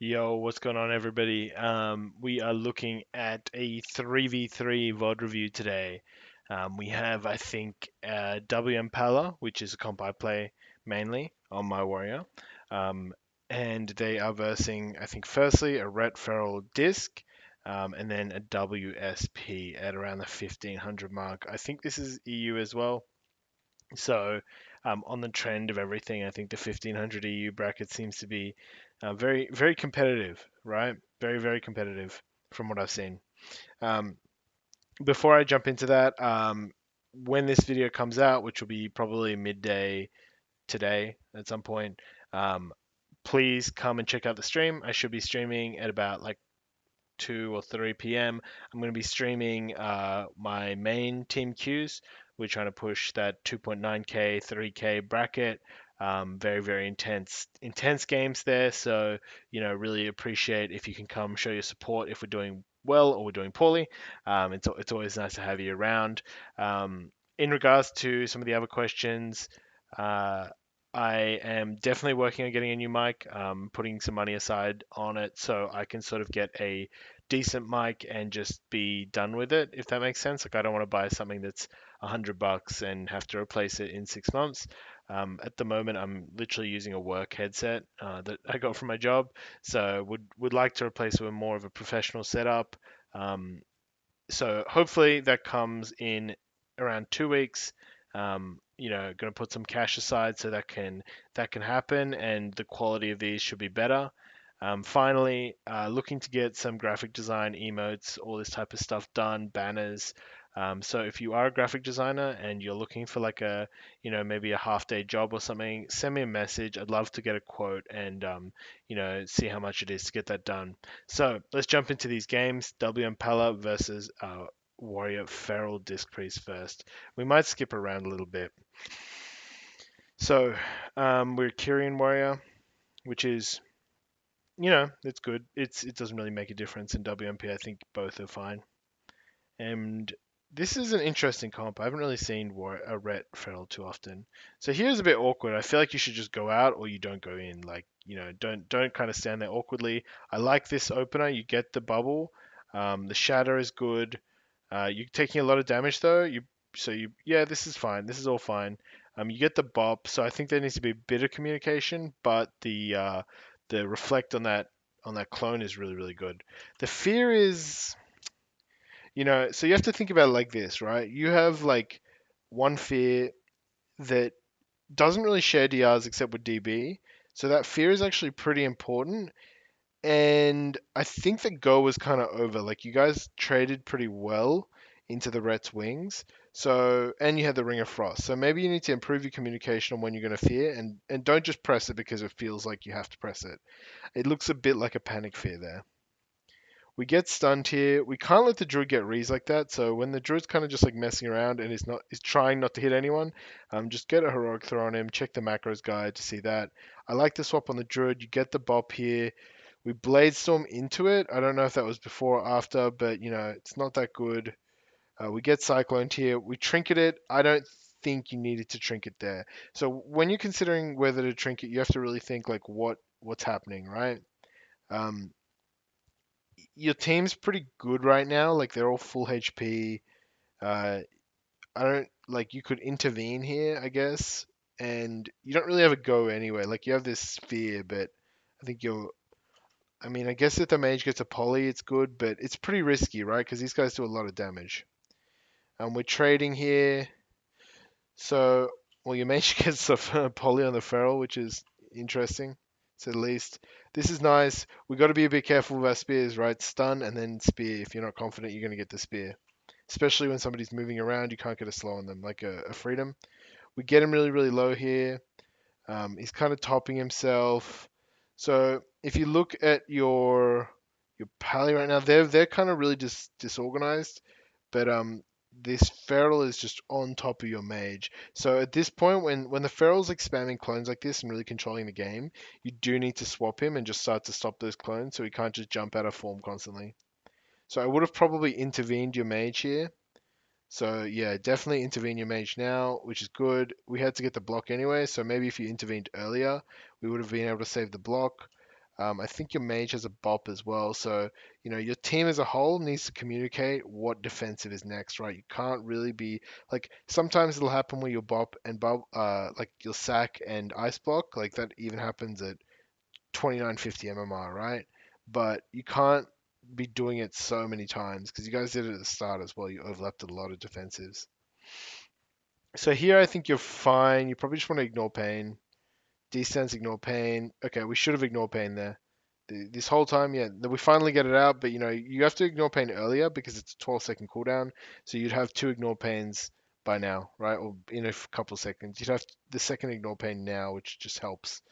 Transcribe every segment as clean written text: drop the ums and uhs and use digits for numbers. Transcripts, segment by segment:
Yo, what's going on, everybody? We are looking at a 3v3 VOD review today. We have, I think, WMP, which is a comp I play mainly on my warrior. Um, and they are versing, I think, firstly, a Ret disc, and then a WSP at around the 1500 mark. I think this is EU as well. So, on the trend of everything, I think the 1500 EU bracket seems to be very, very competitive, right? Very, very competitive from what I've seen. Um, Before I jump into that, when this video comes out, which will be probably midday today at some point, please come and check out the stream. I should be streaming at about like 2 or 3 p.m. I'm going to be streaming my main team queues. We're trying to push that 2.9k, 3k bracket. Very, very intense games there. So, really appreciate if you can come show your support if we're doing well or we're doing poorly. It's always nice to have you around. In regards to some of the other questions, uh, I am definitely working on getting a new mic, putting some money aside on it so I can sort of get a decent mic and just be done with it, if that makes sense. Like I don't want to buy something that's $100 and have to replace it in 6 months. At the moment, I'm literally using a work headset that I got from my job, so would like to replace it with more of a professional setup. Um, so hopefully that comes in around 2 weeks. Going to put some cash aside so that can happen, and the quality of these should be better. Finally, looking to get some graphic design, emotes, all this type of stuff done, banners. So if you are a graphic designer and you're looking for like maybe a half day job or something, send me a message. I'd love to get a quote and, see how much it is to get that done. So let's jump into these games. WM Pella versus Warrior Feral Disc Priest first. We might skip around a little bit. So we're Kyrian Warrior, which is it's good. It doesn't really make a difference in WMP. I think both are fine. And this is an interesting comp. I haven't really seen a Ret Feral too often. So here's a bit awkward. I feel like you should just go out or you don't go in. Like, don't kind of stand there awkwardly. I like this opener. You get the bubble. The shatter is good. You're taking a lot of damage though. Yeah, this is fine. This is all fine. You get the bop. So I think there needs to be a bit of communication, but the reflect on that clone is really, really good. The fear is, so you have to think about it like this, right? You have like one fear that doesn't really share DRs except with DB. So that fear is actually pretty important. And I think the go was kind of over. Like you guys traded pretty well into the Rets wings. So and you had the Ring of Frost. So maybe you need to improve your communication on when you're going to fear and don't just press it because it feels like you have to press it. It looks a bit like a panic fear there. We get stunned here. We can't let the druid get rees like that. So when the druid's kind of just like messing around and is trying not to hit anyone, just get a heroic throw on him. Check the macros guide to see that. I like the swap on the druid. You get the bop here. We blade storm into it. I don't know if that was before or after, but it's not that good. We get cycloned here. We trinket it. I don't think you needed to trinket there. So when you're considering whether to trinket, you have to really think like what's happening, right? Um, your team's pretty good right now. Like they're all full HP. Uh, I don't like you could intervene here, I guess, and you don't really have a go anyway. Like you have this sphere, but I think you're. I mean, I guess if the mage gets a poly, it's good, but it's pretty risky, right? Because these guys do a lot of damage. We're trading here, so well, your mage gets a poly on the feral, which is interesting, to the least. This is nice. We got to be a bit careful with our spears, right? Stun and then spear. If you're not confident, you're going to get the spear. Especially when somebody's moving around, you can't get a slow on them, like a freedom. We get him really, really low here. He's kind of topping himself. So if you look at your pally right now, they're kind of really disorganized. But this feral is just on top of your mage. So at this point, when the feral's like spamming clones like this and really controlling the game, you do need to swap him and just start to stop those clones so he can't just jump out of form constantly. So I would have probably intervened your mage here. So yeah, definitely intervene your mage now, which is good. We had to get the block anyway, so maybe if you intervened earlier, we would have been able to save the block. I think your mage has a bop as well. So, your team as a whole needs to communicate what defensive is next, right? You can't really be like sometimes it'll happen where you'll bop and like you'll sack and ice block. Like that even happens at 2950 MMR, right? But you can't be doing it so many times because you guys did it at the start as well. You overlapped a lot of defensives. So here I think you're fine. You probably just want to ignore pain. Distance, ignore pain. Okay, we should have ignored pain there. This whole time, yeah, we finally get it out, but you have to ignore pain earlier because it's a 12-second cooldown. So you'd have two ignore pains by now, right? Or in a couple of seconds. You'd have the second ignore pain now, which just helps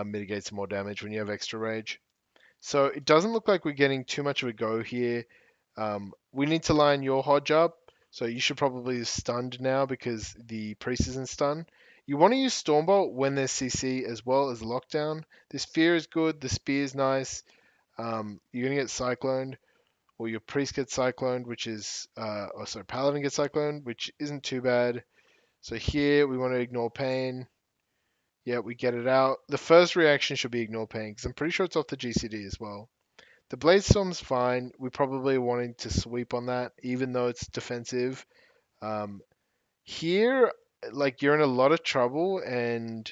mitigate some more damage when you have extra rage. So it doesn't look like we're getting too much of a go here. We need to line your Hodge up. So you should probably be stunned now because the priest isn't stunned. You want to use Stormbolt when there's CC as well as Lockdown. This Fear is good. The Spear is nice. You're going to get Cycloned. Or your priest gets Cycloned, which is... oh, sorry, Paladin gets Cycloned, which isn't too bad. So here we want to ignore pain. Yeah, we get it out. The first reaction should be ignore pain because I'm pretty sure it's off the GCD as well. The Blade Storm's fine. We probably wanting to sweep on that, even though it's defensive. Um, Here, like you're in a lot of trouble, and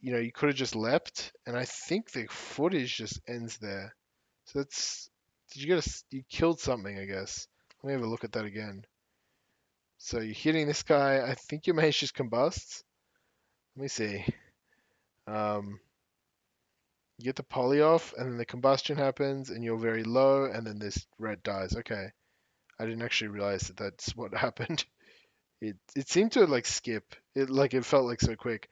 you could have just leapt, and I think the footage just ends there. So that's did you get you killed something, I guess. Let me have a look at that again. So you're hitting this guy. I think your mage just combusts. Let me see. Um, you get the poly off, and then the combustion happens, and you're very low, and then this red dies. Okay, I didn't actually realize that that's what happened. It seemed to like skip. It felt like so quick.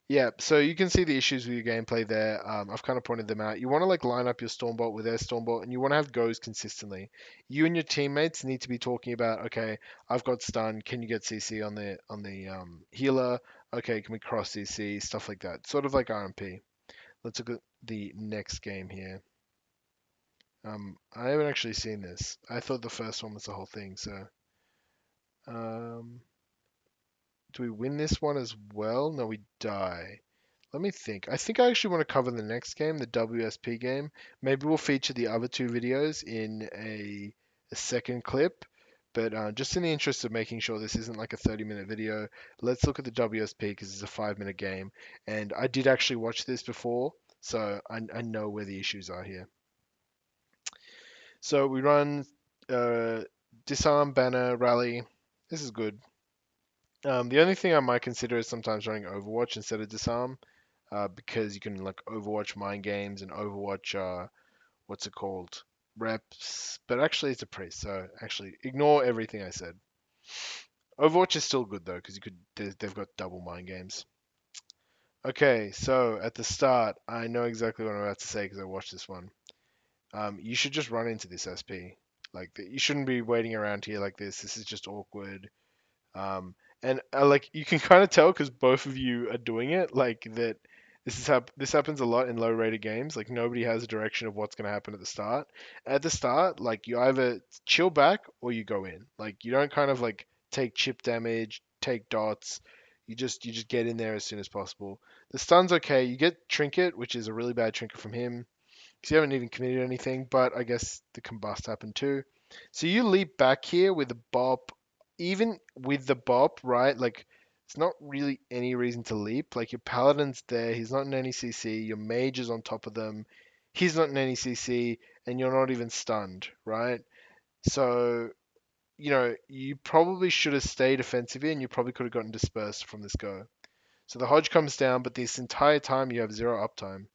Yeah, so you can see the issues with your gameplay there. I've kind of pointed them out. You want to like line up your Stormbolt with their Stormbolt, and you want to have goes consistently. You and your teammates need to be talking about, okay, I've got stun. Can you get CC on the healer? Okay, can we cross CC? Stuff like that. Sort of like RMP. Let's look at the next game here. I haven't actually seen this. I thought the first one was the whole thing. So, um, do we win this one as well? No, we die. Let me think. I think I actually want to cover the next game, the WSP game. Maybe we'll feature the other two videos in a second clip. But just in the interest of making sure this isn't like a 30-minute video, let's look at the WSP because it's a 5-minute game. And I did actually watch this before, so I know where the issues are here. So we run disarm, banner, rally. This is good. The only thing I might consider is sometimes running Overwatch instead of disarm. Because you can like Overwatch mind games and Overwatch what's it called, reps. But actually, it's a priest, so actually ignore everything I said. Overwatch is still good though because they've got double mind games. Okay, so at the start, I know exactly what I'm about to say because I watched this one. You should just run into this SP. Like you shouldn't be waiting around here like this. This is just awkward. And like you can kind of tell because both of you are doing it, like that. This happens a lot in low rated games. Like nobody has a direction of what's going to happen at the start. At the start, like you either chill back or you go in. Like you don't kind of like take chip damage, take dots. You just get in there as soon as possible. The stun's okay. You get trinket, which is a really bad trinket from him because you haven't even committed anything. But I guess the combust happened too. So you leap back here with the bop, even with the bop, right? Like it's not really any reason to leap. Like your paladin's there, he's not in any CC. Your mage is on top of them, he's not in any CC, and you're not even stunned, right? So you probably should have stayed offensive here, and you probably could have gotten dispersed from this go. So the Hodge comes down, but this entire time you have zero uptime.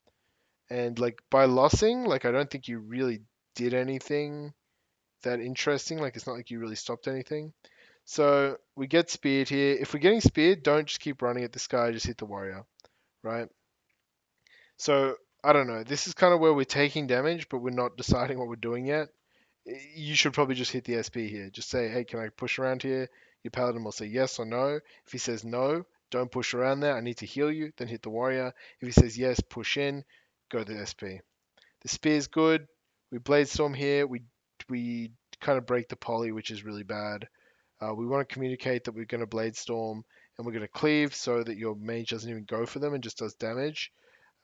And like by lossing, like I don't think you really did anything that interesting. Like it's not like you really stopped anything. So we get speared here. If we're getting speared, don't just keep running at this guy. Just hit the warrior, right? So I don't know. This is kind of where we're taking damage, but we're not deciding what we're doing yet. You should probably just hit the SP here. Just say, hey, can I push around here? Your paladin will say yes or no. If he says no, don't push around there. I need to heal you. Then hit the warrior. If he says yes, push in. Go to the SP. The spear's good. We blade storm here. We kind of break the poly, which is really bad. We want to communicate that we're going to blade storm and we're going to cleave so that your mage doesn't even go for them and just does damage.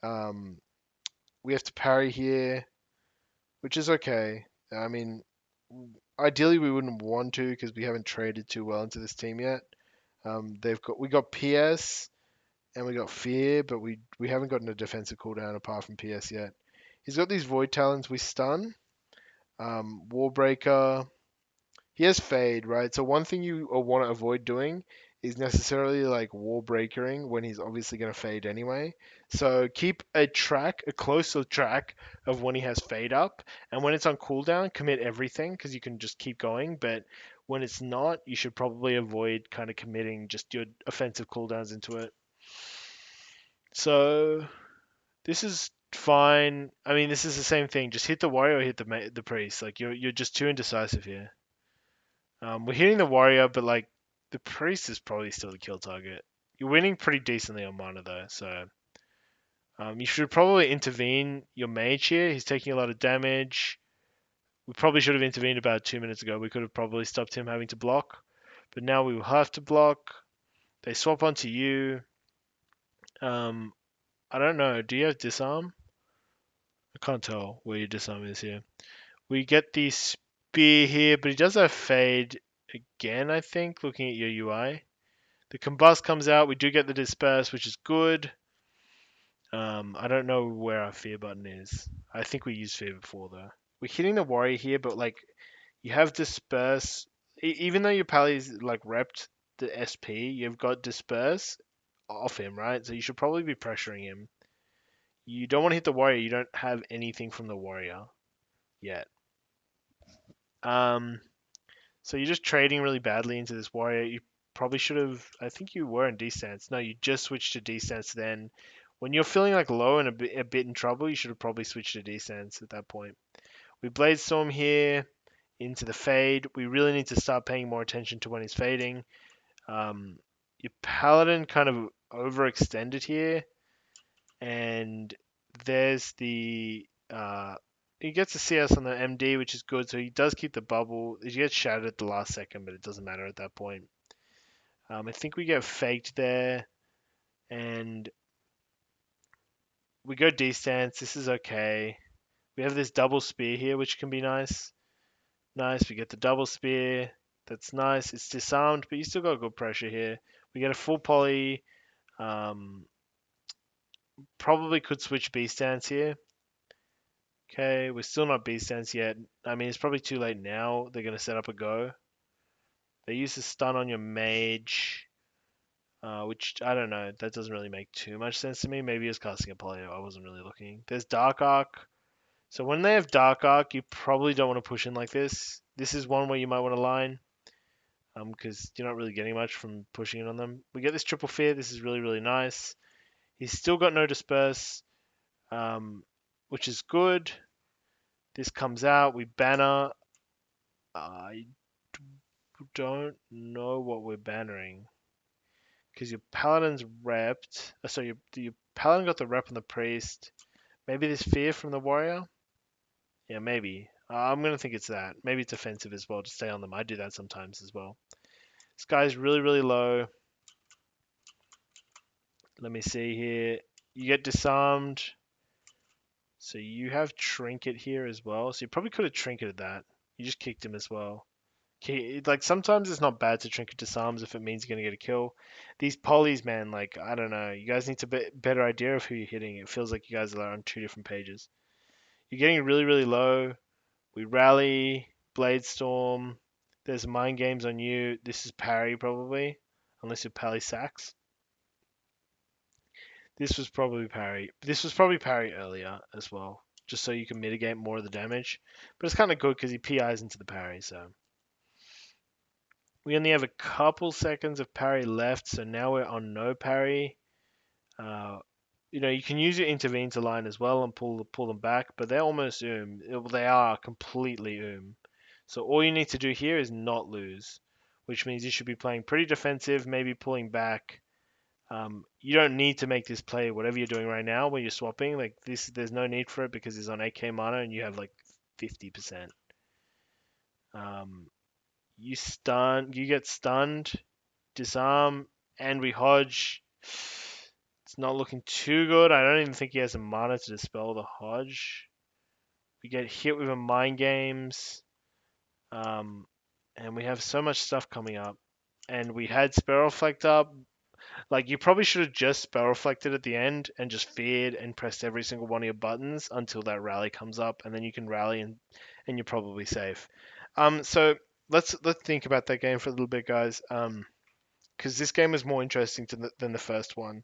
Um, We have to parry here, which is okay. I mean, ideally we wouldn't want to because we haven't traded too well into this team yet. We got PS and we got Fear, but we haven't gotten a defensive cooldown apart from PS yet. He's got these Void Talons we stun, Warbreaker. He has Fade, right? So one thing you want to avoid doing is necessarily like wall breakering when he's obviously going to fade anyway. So keep a closer track of when he has fade up, and when it's on cooldown, commit everything because you can just keep going. But when it's not, you should probably avoid kind of committing just your offensive cooldowns into it. So this is fine. I mean, this is the same thing. Just hit the warrior or hit the priest. Like you're just too indecisive here. We're hitting the warrior, but like the priest is probably still the kill target. You're winning pretty decently on mana though, so you should probably intervene your mage here. He's taking a lot of damage. We probably should have intervened about 2 minutes ago. We could have probably stopped him having to block, but now we will have to block. They swap onto you. Um, I don't know. Do you have disarm? I can't tell where your disarm is here. We get the spear here, but he does have fade again, I think, looking at your UI. The combust comes out. We do get the disperse, which is good. I don't know where our fear button is. I think we used fear before though. We're hitting the warrior here, but like you have disperse. Even though your pally's like repped the SP, you've got disperse off him, right? So you should probably be pressuring him. You don't want to hit the warrior. You don't have anything from the warrior yet. Um, so you're just trading really badly into this warrior. You probably should have. I think you were in D-stance. No, you just switched to D-stance then. When you're feeling like low and a bit in trouble, you should have probably switched to D-stance at that point. We Blade Storm here into the fade. We really need to start paying more attention to when he's fading. Your Paladin kind of overextended here, and there's the he gets a CS on the MD, which is good. So he does keep the bubble. He gets shattered at the last second, but it doesn't matter at that point. I think we get faked there, and we go D-stance. This is okay. We have this double spear here, which can be nice. Nice. We get the double spear. That's nice. It's disarmed, but you still got good pressure here. We get a full poly. Um, Probably could switch B stance here. Okay, we're still not B stance yet. I mean, it's probably too late now. They're going to set up a go. They use the stun on your mage, which I don't know. That doesn't really make too much sense to me. Maybe it's casting a poly. I wasn't really looking. There's Dark Arc. So when they have Dark Arc, you probably don't want to push in like this. This is one where you might want to line, because you're not really getting much from pushing in on them. We get this triple fear. This is really, really nice. He's still got no disperse, which is good. This comes out. We banner. I don't know what we're bannering because your paladin's repped. So your paladin got the rep on the priest. Maybe this fear from the warrior. Yeah, maybe. I'm gonna think it's that. Maybe it's offensive as well to stay on them. I do that sometimes as well. This guy's really, really low. Let me see here. You get disarmed. So you have trinket here as well. So you probably could have trinketed that. You just kicked him as well. Like sometimes it's not bad to trinket disarms if it means you're gonna get a kill. These polys, man, like I don't know. You guys need to better idea of who you're hitting. It feels like you guys are on two different pages. You're getting really, really low. We rally, Blade Storm. There's mind games on you. This is parry probably, unless you're pally sacks. This was probably parry. This was probably parry earlier as well, just so you can mitigate more of the damage. But it's kind of good because he PIs into the parry, so. We only have a couple seconds of parry left, so now we're on no parry. Uh, you can use your intervene to line as well and pull them back, but they're almost They are completely So all you need to do here is not lose, which means you should be playing pretty defensive, maybe pulling back. You don't need to make this play whatever you're doing right now when you're swapping. Like this, there's no need for it because he's on 8k mana and you have like 50%. You get stunned, disarm, and we hodge. It's not looking too good. I don't even think he has a mana to dispel the Hodge. We get hit with a Mind Games. Um, and we have so much stuff coming up. And we had Spell Reflect up. Like, you probably should have just Spell Reflected at the end and just feared and pressed every single one of your buttons until that rally comes up, and then you can rally and you're probably safe. So let's think about that game for a little bit, guys. Because this game is more interesting than the first one.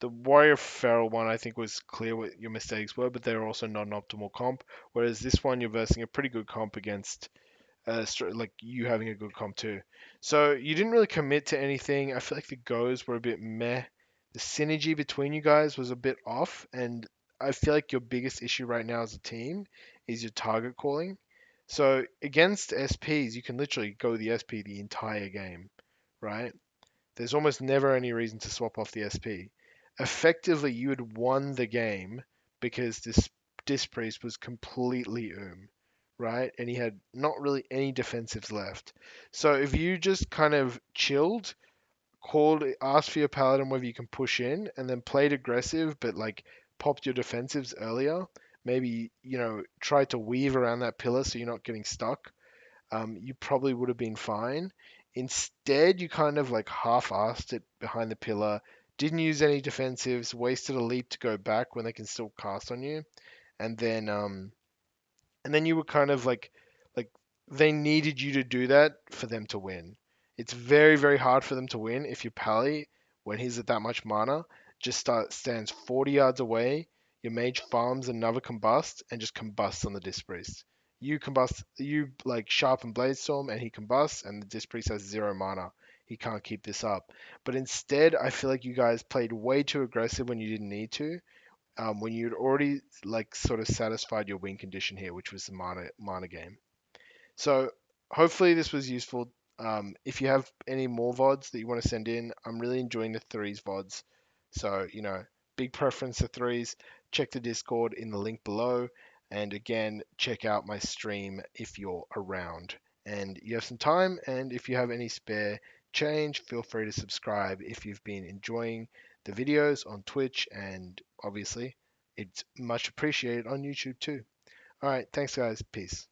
The Warrior Feral one, I think, was clear what your mistakes were, but they were also not an optimal comp. Whereas this one, you're versing a pretty good comp against like you having a good comp too. So you didn't really commit to anything. I feel like the goes were a bit meh. The synergy between you guys was a bit off, and I feel like your biggest issue right now as a team is your target calling. So against SPs, you can literally go the SP the entire game, right? There's almost never any reason to swap off the SP. Effectively, you had won the game because this Disc Priest was completely right? And he had not really any defensives left. So if you just kind of chilled, called, asked for your Paladin whether you can push in, and then played aggressive, but like popped your defensives earlier, maybe, try to weave around that pillar so you're not getting stuck, you probably would have been fine. Instead, you kind of like half-assed it behind the pillar, didn't use any defensives, wasted a leap to go back when they can still cast on you, and then you were kind of like they needed you to do that for them to win. It's very, very hard for them to win if your Pally, when he's at that much mana, stands 40 yards away, your mage farms another combust and just combusts on the Disc Priest. You combust, you like sharpen Bladestorm and he combusts, and the Disc Priest has 0 mana. He can't keep this up. But instead, I feel like you guys played way too aggressive when you didn't need to, when you'd already like sort of satisfied your win condition here, which was the mana game. So hopefully this was useful. If you have any more VODs that you want to send in, I'm really enjoying the threes VODs. So, big preference to threes. Check the Discord in the link below. And again, check out my stream if you're around and you have some time. And if you have any spare change, feel free to subscribe if you've been enjoying the videos on Twitch. And obviously, it's much appreciated on YouTube too. All right. Thanks, guys. Peace.